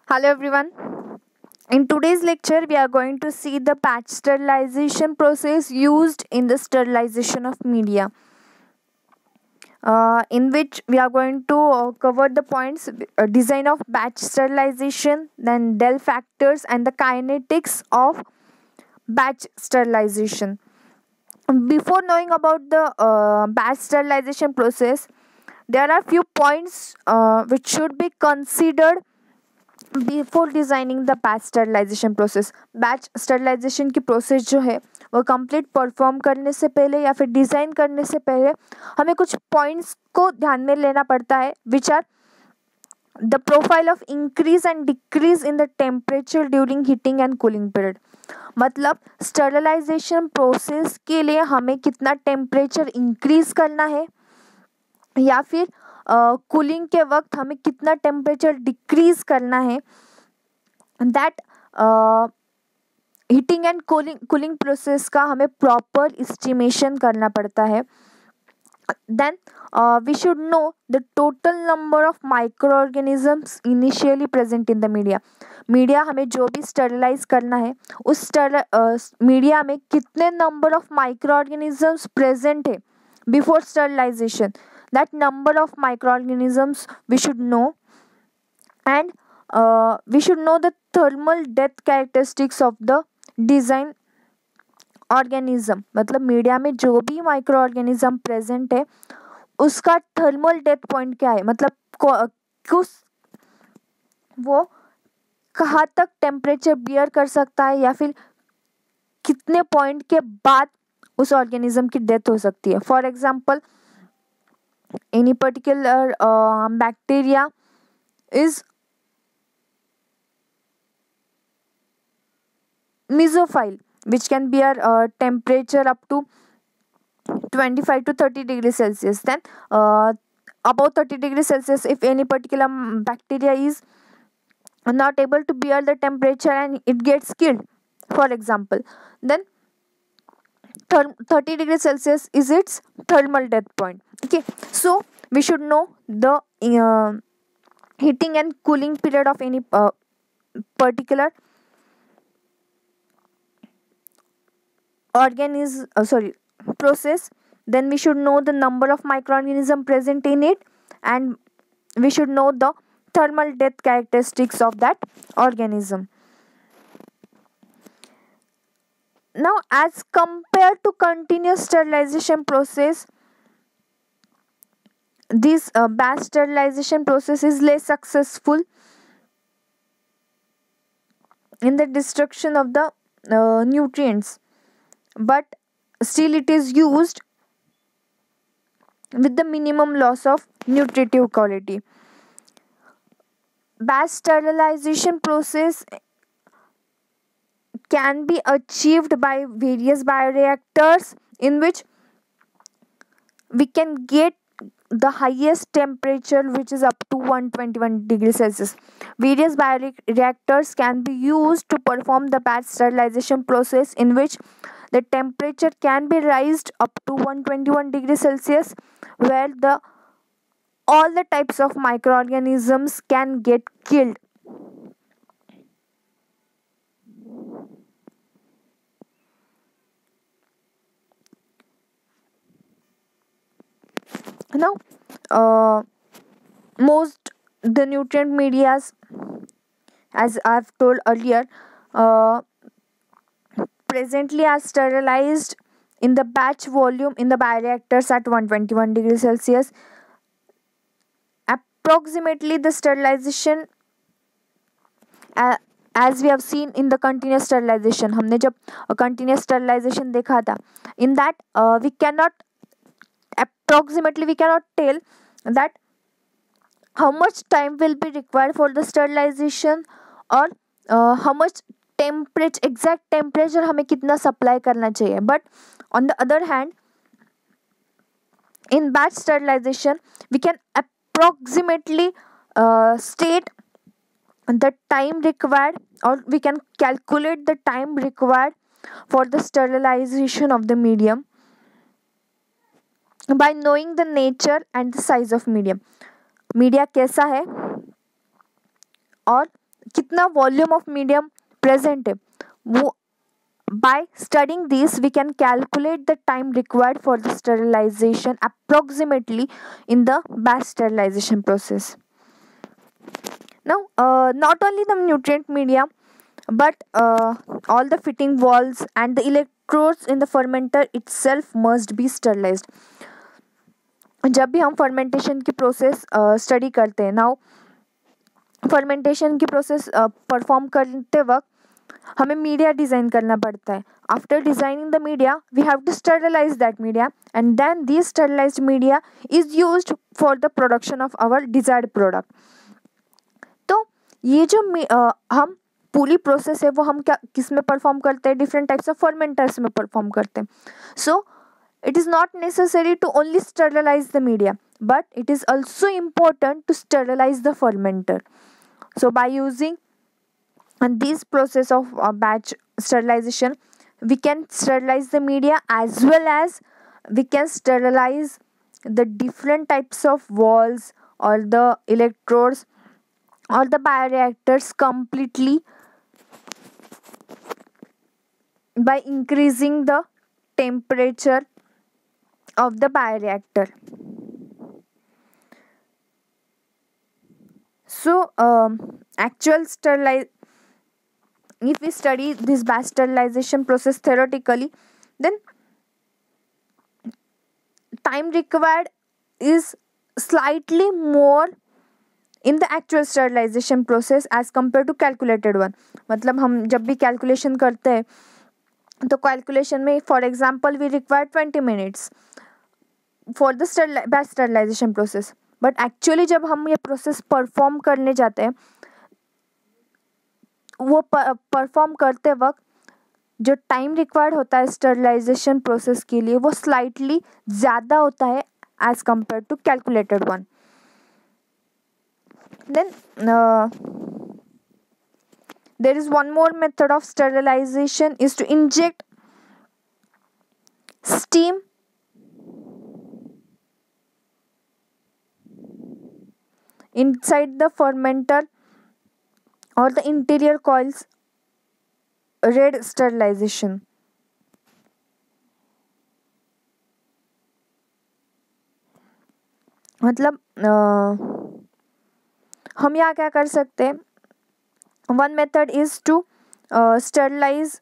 Hello everyone. In today's lecture, we are going to see the batch sterilization process used in the sterilization of media, in which we are going to cover the points design of batch sterilization, then Dell factors, and the kinetics of batch sterilization. Before knowing about the batch sterilization process, there are few points which should be considered before designing the batch sterilisation process. Batch sterilisation की process जो है वो complete perform करने से पहले या फिर design करने से पहले हमें कुछ पॉइंट्स को ध्यान में लेना पड़ता है, which are the profile of increase and decrease in the temperature during heating and cooling period. मतलब स्टरलाइजेशन प्रोसेस के लिए हमें कितना टेम्परेचर इंक्रीज करना है या फिर कूलिंग के वक्त हमें कितना टेम्परेचर डिक्रीज करना है. That heating and cooling process का हमें प्रॉपर एस्टिमेशन करना पड़ता है. Then we should know the total number of microorganisms initially present in the media. हमें जो भी स्टरलाइज करना है उस मीडिया में कितने number of microorganisms present है before sterilisation. That number of microorganisms we should know, and we should know the thermal death characteristics of the design organism. मतलब मीडिया में जो भी माइक्रो ऑर्गेनिज्म प्रेजेंट है उसका thermal death point क्या है, मतलब वो कहाँ तक टेम्परेचर बियर कर सकता है या फिर कितने पॉइंट के बाद उस ऑर्गेनिज्म की डेथ हो सकती है. For example, any particular bacteria is mesophile, which can bear temperature up to 25 to 30 degrees Celsius. Then above 30 degrees Celsius, if any particular bacteria is not able to bear the temperature and it gets killed, for example, then 30 degrees Celsius is its thermal death point. Okay, so we should know the heating and cooling period of any particular process. Then we should know the number of microorganisms present in it, and we should know the thermal death characteristics of that organism. Now, as compared to continuous sterilization process, this batch sterilization process is less successful in the destruction of the nutrients, but still it is used with the minimum loss of nutritive quality. Batch sterilization process can be achieved by various bioreactors in which we can get the highest temperature, which is up to 121 degrees Celsius. Various bioreactors can be used to perform the batch sterilization process in which the temperature can be raised up to 121 degrees Celsius, where all the types of microorganisms can get killed. Now, most the nutrient medias, as I've told earlier, presently are sterilized in the batch volume in the bioreactors at 121 degrees Celsius. Approximately the sterilization, as we have seen in the continuous sterilization, हमने जब continuous sterilization देखा था, in that we cannot tell that how much time will be required for the sterilization, or how much exact temperature हमें कितना supply करना चाहिए. But on the other hand, in batch sterilization we can approximately state the time required, or we can calculate the time required for the sterilization of the medium by knowing the nature and the size of medium. Media कैसा है और कितना volume of medium present है वो. By studying this, we can calculate the time required for the sterilization approximately in the batch sterilization process. Now, not only the nutrient media, but all the fitting walls and the electrodes in the fermenter itself must be sterilized. जब भी हम fermentation की process study करते हैं, now fermentation की process perform करते वक्त हमें मीडिया डिज़ाइन करना पड़ता है. After designing the media we have to sterilise that media and then this sterilised media is used for the production of our desired product. तो ये जो हम पूरी प्रोसेस है वो हम क्या किस में परफॉर्म करते हैं, डिफरेंट टाइप्स ऑफ फर्मेंटर्स में परफॉर्म करते हैं. सो it is not necessary to only sterilize the media, but it is also important to sterilize the fermenter. So by using this process of batch sterilization, we can sterilize the media as well as we can sterilize the different types of walls or the electrodes or the bioreactors completely by increasing the temperature of the bioreactor. So actual if we study this batch sterilization process theoretically, then time required is slightly more in the actual sterilization process as compared to calculated one. मतलब हम जब भी calculation करते हैं तो calculation में for example we require 20 minutes for the batch sterilisation process, but actually जब हम ये प्रोसेस परफॉर्म करने जाते हैं वो परफॉर्म करते वक्त जो टाइम रिक्वायर्ड होता है स्टरलाइजेशन प्रोसेस के लिए वो स्लाइटली ज़्यादा होता है as compare to calculated one. Then there is one more method of sterilization is to inject steam inside the fermenter or the interior coils. Red sterilization. मतलब हम यहाँ क्या कर सकते हैं. One method is to sterilize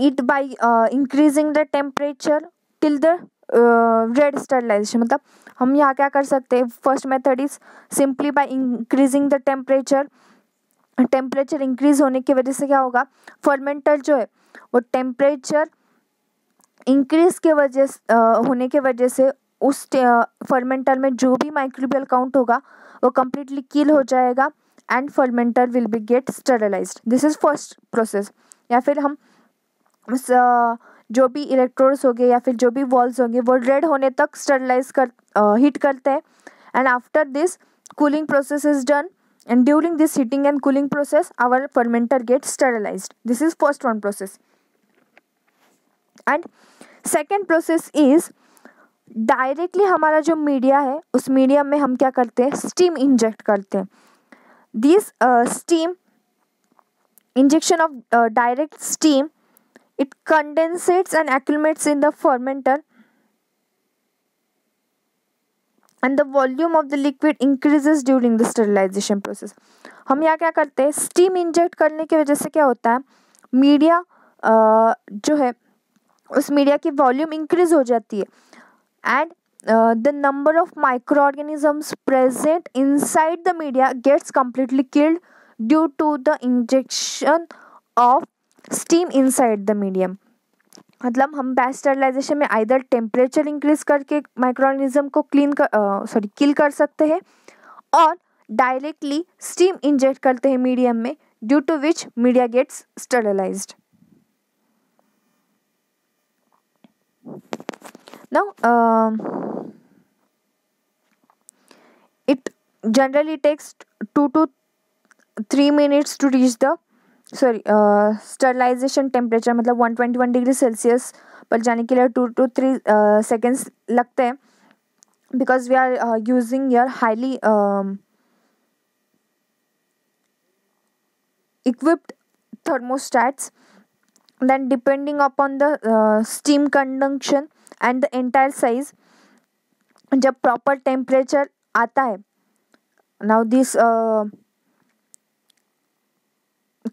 it by increasing the temperature till the red sterilization. मतलब हम यहाँ क्या कर सकते हैं. First method is simply by increasing the temperature. Temperature increase होने की वजह से क्या होगा, फर्मेंटर जो है वो टेम्परेचर इंक्रीज के होने के वजह से उस फर्मेंटर में जो भी माइक्रोबियल काउंट होगा वो कम्प्लीटली किल हो जाएगा and fermenter will be get sterilised. This is first process. या फिर हम जो भी इलेक्ट्रोड्स हो गए या फिर जो भी वॉल्स होंगे वो रेड होने तक स्टरलाइज हीट करते हैं and after this cooling process is done and during this heating and cooling process our fermenter gets sterilized. This is first one process. And second process is directly हमारा जो media है उस media में हम क्या करते हैं, स्टीम इंजेक्ट करते हैं. This steam injection of direct steam it condensates and accumulates in the fermenter and the volume of the liquid increases during the sterilization process. हम यहाँ क्या करते हैं, स्टीम इंजेक्ट करने की वजह से क्या होता है, मीडिया जो है उस मीडिया की वॉल्यूम इंक्रीज हो जाती है and the number of microorganisms present inside the media gets completely killed due to the injection of steam inside the medium. मतलब हम बैच स्टरलाइजेशन में आइदर टेम्परेचर इंक्रीज करके माइक्रोऑर्गेनिज्म को किल कर सकते हैं और डायरेक्टली स्टीम इंजेक्ट करते हैं मीडियम में due to which media gets sterilised. Now it generally takes 2 to 3 minutes to reach the sterilisation temperature. मतलब 121 डिग्री सेल्सियस पर जाने के लिए 2 to 3 सेकेंड्स लगते हैं because we are using your highly equipped thermostats. Then depending upon the steam conduction and the entire size, जब proper temperature आता है, now this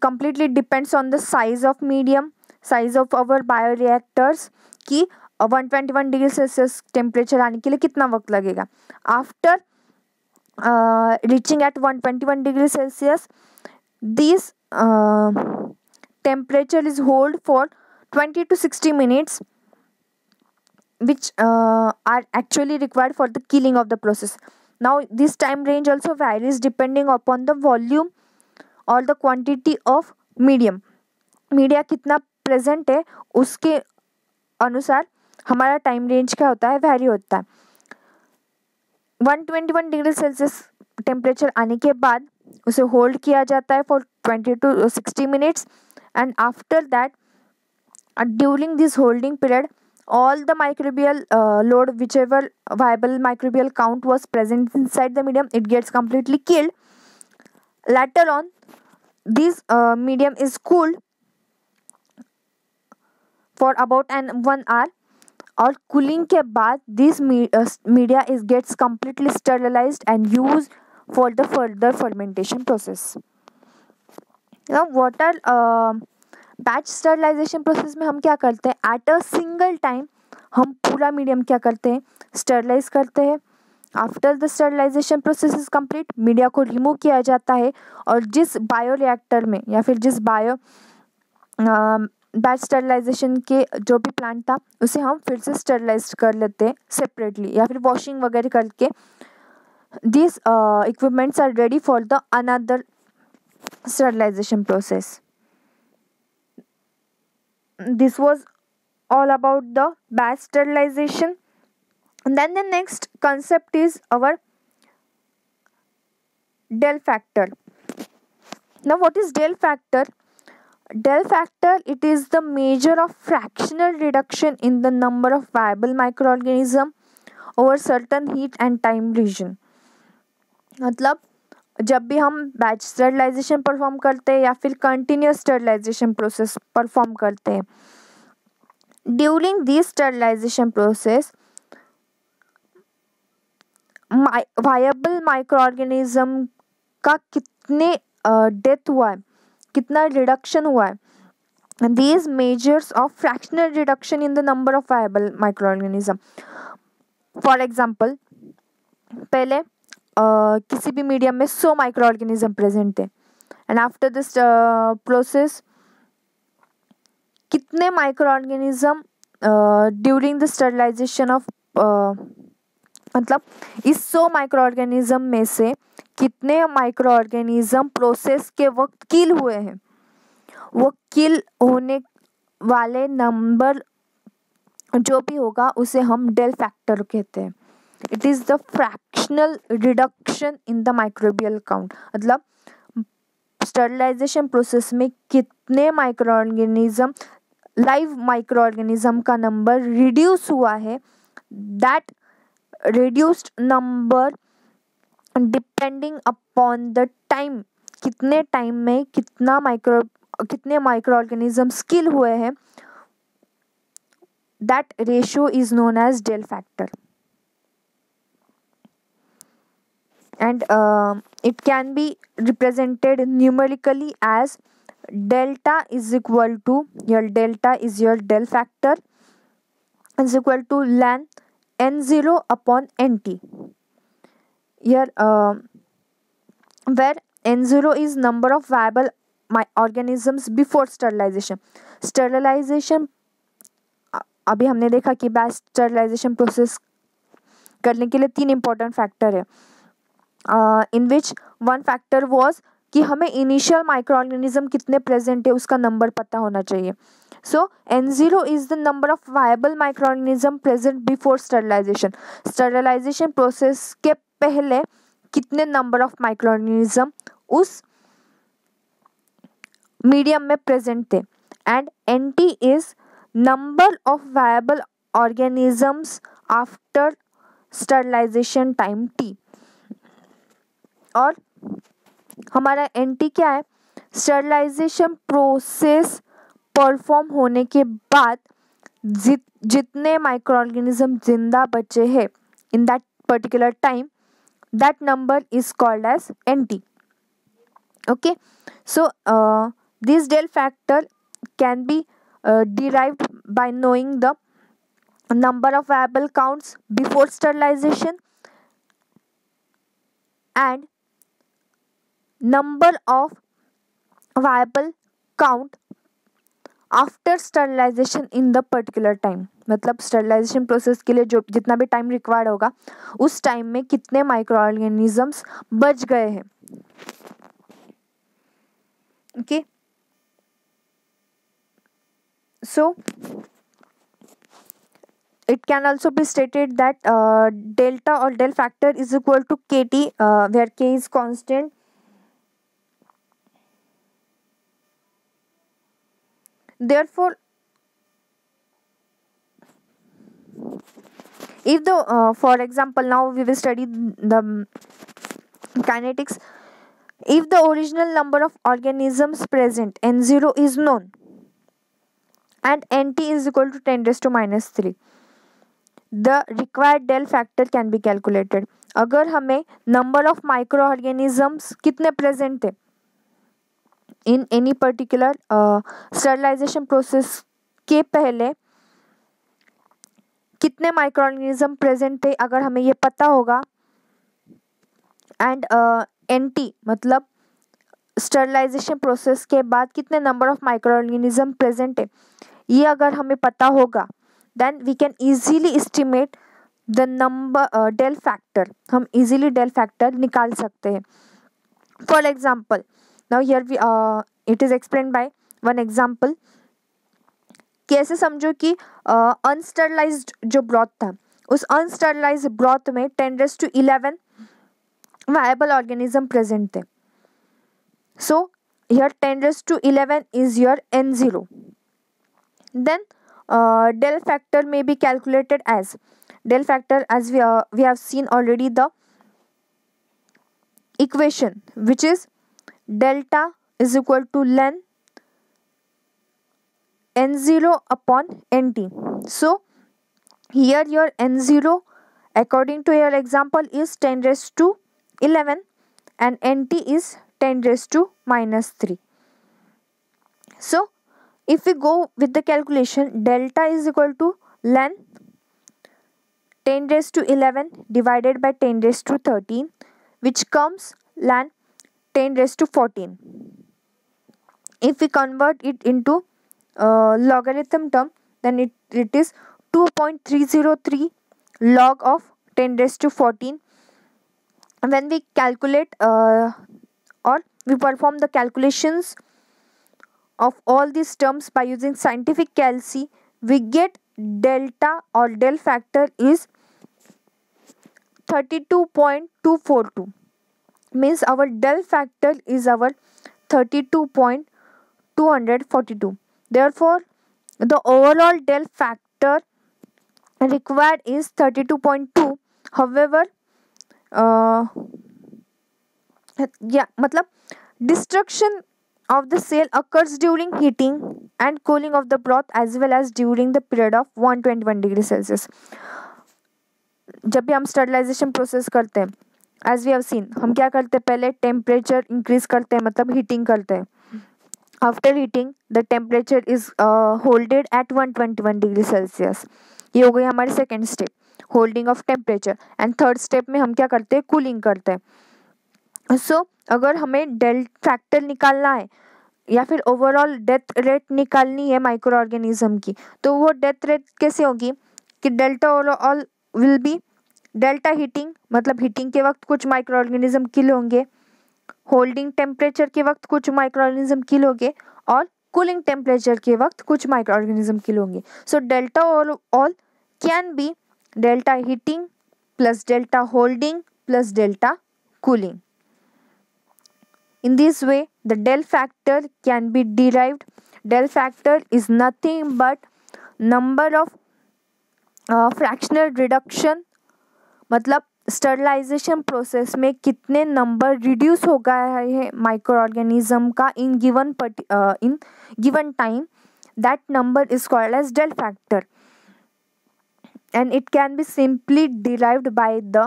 completely depends on the size of medium, size of our bioreactors कि 121 degree Celsius temperature आने के लिए कितना वक्त लगेगा. After reaching at 121 degree Celsius, these temperature is hold for 20 to 60 minutes, which are actually required for the killing of the process. Now this time range also varies depending upon the volume और the quantity of medium. Media कितना present है उसके अनुसार हमारा time range क्या होता है, vary होता है. 121 डिग्री सेल्सियस टेम्परेचर आने के बाद उसे होल्ड किया जाता है for 20 to 60 minutes, and after that during this holding period all the microbial load, whichever viable microbial count was present inside the medium, it gets completely killed. Later on, this medium is cooled for about 1 hour, और cooling के बाद this media is gets completely sterilized and used for the further fermentation process. Now what are batch sterilisation process में हम क्या करते हैं, at a single time हम पूरा मीडियम क्या करते हैं, स्टरलाइज करते हैं. After the sterilisation process is complete, media को रिमूव किया जाता है और जिस बायोरिएक्टर में या फिर जिस बायो बैच स्टरलाइजेशन के जो भी प्लांट था उसे हम फिर से स्टरलाइज कर लेते हैं सेपरेटली या फिर वॉशिंग वगैरह करके. This equipments are ready for the another sterilisation process. This was all about the batch sterilization. And then the next concept is our Dell factor. Now what is Dell factor? Dell factor, it is the measure of fractional reduction in the number of viable microorganism over certain heat and time region. मतलब जब भी हम batch sterilization perform करते हैं या फिर continuous sterilization process perform करते हैं, during this sterilisation process viable microorganism का कितने डेथ हुआ है, कितना रिडक्शन हुआ है. These measures of fractional reduction in the number of viable microorganism. For example, पहले किसी भी मीडियम में 100 माइक्रो ऑर्गेनिज्म प्रेजेंट थे, एंड आफ्टर दिस प्रोसेस कितने microorganism during the sterilisation of मतलब इस 100 माइक्रो ऑर्गेनिज्म में से कितने माइक्रो ऑर्गेनिज्म प्रोसेस के वक्त किल हुए हैं. वो किल होने वाले नंबर जो भी होगा उसे हम डेल फैक्टर कहते हैं. It is the fractional reduction in the microbial count. मतलब स्टरलाइजेशन प्रोसेस में कितने microorganism, live microorganism का नंबर रिड्यूस हुआ है, that reduced number depending upon the time, कितने टाइम में कितने माइक्रो ऑर्गेनिज्म किल हुए हैं, that ratio is known as del factor. And it can be represented numerically as delta is equal to, your delta is your Dell factor, is equal to ln n0 upon nt. Here where n0 is number of viable organisms before sterilization. Sterilization अभी हमने देखा कि batch sterilisation process करने के लिए 3 important factor है, in which one factor was कि हमें इनिशियल माइक्रो ऑर्गेनिज्म कितने प्रेजेंट है उसका नंबर पता होना चाहिए. So n0 is the number of viable microorganism present before sterilisation. Sterilisation process के पहले कितने नंबर ऑफ माइक्रो ऑर्गेनिज्म उस मीडियम में प्रेजेंट थे, and nt is number of viable organisms after sterilisation time t. और हमारा nt क्या है, स्टरलाइजेशन प्रोसेस परफॉर्म होने के बाद जितने माइक्रो ऑर्गेनिज्म जिंदा बचे हैं in that particular time, that number is called as NT. Okay, so this del factor can be derived by knowing the number of viable counts before sterilization and number of viable count after sterilisation in the particular time. मतलब sterilization process के लिए जो जितना भी time required होगा उस time में कितने माइक्रो ऑर्गेनिजम्स बच गए हैं। Okay, so it can also be stated that delta or del factor is equal to kt, where k is constant. Therefore, if the for example, now we will study the kinetics. If the original number of organisms present n0 is known and nt is equal to 10 raised to minus 3, the required del factor can be calculated. अगर हमें number of micro organisms कितने present थे in any particular sterilization process के पहले कितने microorganism present थे, अगर हमें ये पता होगा, एंड एनटी मतलब स्टरलाइजेशन प्रोसेस के बाद कितने number of microorganism present है, ये अगर हमें पता होगा, then we can easily estimate the number del factor. हम इजीली डेल फैक्टर निकाल सकते हैं। For example, now here we it is explain by one example. कैसे समझो कि अनस्टरलाइज्ड जो ब्रॉथ था, उस अनस्टरलाइज्ड ब्रॉथ में 10⁻11 वायबल ऑर्गेनिज्म प्रेजेंट थे। So here 10⁻11 is your n0. Then del factor may be calculated as del factor, as we have seen already the equation, which is delta is equal to ln n0 upon nt. So here your n0 according to your example is 10⁻11 and nt is 10⁻−3. So if we go with the calculation, delta is equal to ln 10⁻11 divided by 10⁻13, which comes ln 10⁻14. If we convert it into logarithm term, then it is 2.303 log of 10⁻14. When we calculate or we perform the calculations of all these terms by using scientific calci, we get delta or del factor is 32.242. Means our del factor is our 32.242. Therefore, the overall del factor required is 32.2. However, मतलब destruction of the cell occurs during heating and cooling of the broth as well as during the period of 121 degree Celsius. जब भी हम sterilization process करते हैं, as we have seen, हम क्या करते हैं, पहले टेम्परेचर इंक्रीज करते हैं, मतलब हीटिंग करते हैं. After heating the temperature is holded at 121 degree Celsius. ये हो गई हमारी second step, holding of temperature. And third step में हम क्या करते हैं, कूलिंग करते हैं. सो अगर हमें डेल फैक्टर निकालना है या फिर ओवरऑल डेथ रेट निकालनी है माइक्रो ऑर्गेनिज्म की, तो वो डेथ रेट कैसे होगी कि delta overall will be delta heating, मतलब हीटिंग के वक्त कुछ माइक्रो ऑर्गेनिज्म किल होंगे, होल्डिंग टेम्परेचर के वक्त कुछ माइक्रो ऑर्गेनिज्म किल होंगे, और कूलिंग टेम्परेचर के वक्त कुछ माइक्रो ऑर्गेनिज्म किल होंगे. So delta all can be delta heating plus delta holding plus delta cooling. In this way, the del factor can be derived. Del factor is nothing but number of fractional reduction, मतलब sterilization process में कितने number reduce हो गया है microorganism का in given time, that number is called as del factor, and it can be simply derived by the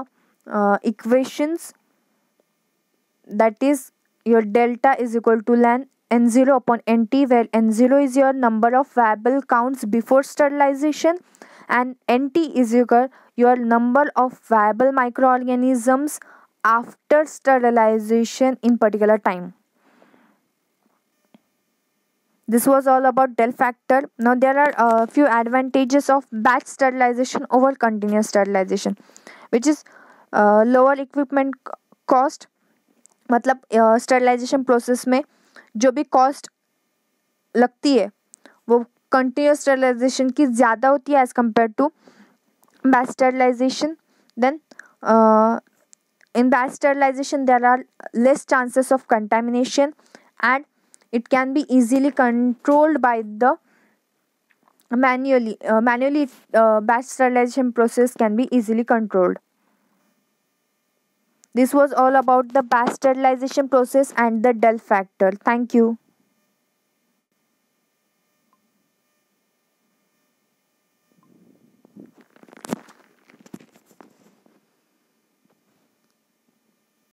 equations, that is your delta is equal to ln n0 upon nt, where n0 is your number of viable counts before sterilization and nt is your number of viable microorganisms after sterilization in particular time. This was all about del factor. Now there are a few advantages of batch sterilization over continuous sterilization, which is lower equipment cost. मतलब sterilization process में जो भी cost लगती है वो continuous sterilization की ज़्यादा होती है as compare to batch sterilization. Then in batch sterilization there are less chances of contamination and it can be easily controlled by the manually batch sterilization process can be easily controlled. This was all about the batch sterilization process and the del factor. Thank you.